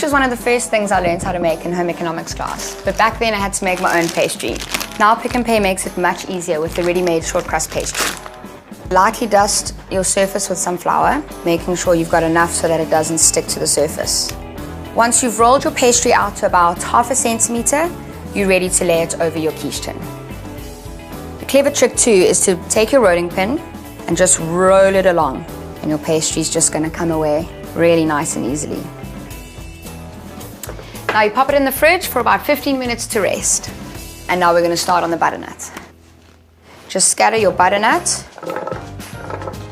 Quiche is one of the first things I learned how to make in home economics class, but back then I had to make my own pastry. Now Pick n Pay makes it much easier with the ready-made short crust pastry. Lightly dust your surface with some flour, making sure you've got enough so that it doesn't stick to the surface. Once you've rolled your pastry out to about 1/2 centimeter, you're ready to lay it over your quiche tin. The clever trick too is to take your rolling pin and just roll it along, and your pastry's just going to come away really nice and easily. Now you pop it in the fridge for about 15 minutes to rest. And now we're going to start on the butternut. Just scatter your butternut,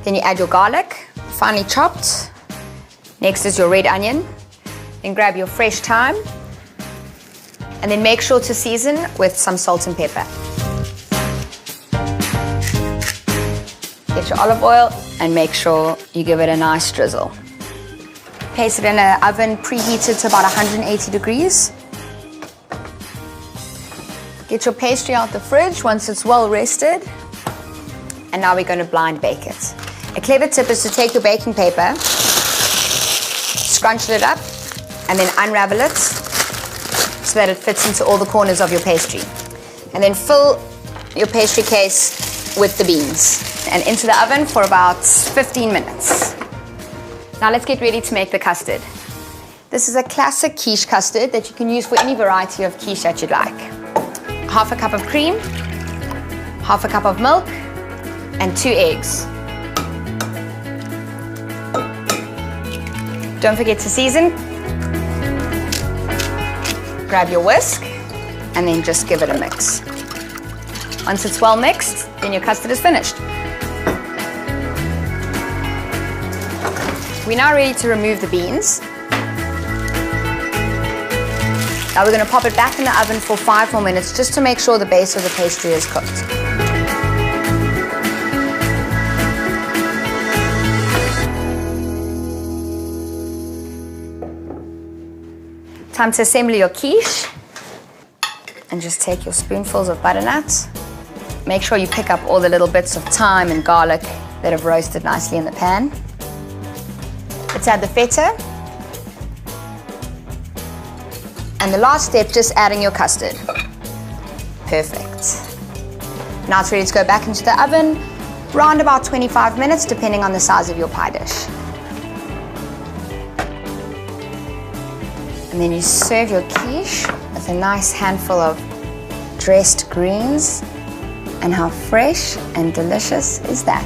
then you add your garlic, finely chopped. Next is your red onion. Then grab your fresh thyme, and then make sure to season with some salt and pepper. Get your olive oil and make sure you give it a nice drizzle. Place it in an oven preheated to about 180 degrees. Get your pastry out the fridge once it's well rested. And now we're going to blind bake it. A clever tip is to take your baking paper, scrunch it up, and then unravel it so that it fits into all the corners of your pastry. And then fill your pastry case with the beans and into the oven for about 15 minutes. Now let's get ready to make the custard. This is a classic quiche custard that you can use for any variety of quiche that you'd like. 1/2 cup of cream, 1/2 cup of milk, and 2 eggs. Don't forget to season. Grab your whisk and then just give it a mix. Once it's well mixed, then your custard is finished. We're now ready to remove the beans. Now we're going to pop it back in the oven for 5 more minutes just to make sure the base of the pastry is cooked. Time to assemble your quiche. And just take your spoonfuls of butternut. Make sure you pick up all the little bits of thyme and garlic that have roasted nicely in the pan. Let's add the feta. And the last step, just adding your custard. Perfect. Now it's ready to go back into the oven, around about 25 minutes, depending on the size of your pie dish. And then you serve your quiche with a nice handful of dressed greens. And how fresh and delicious is that?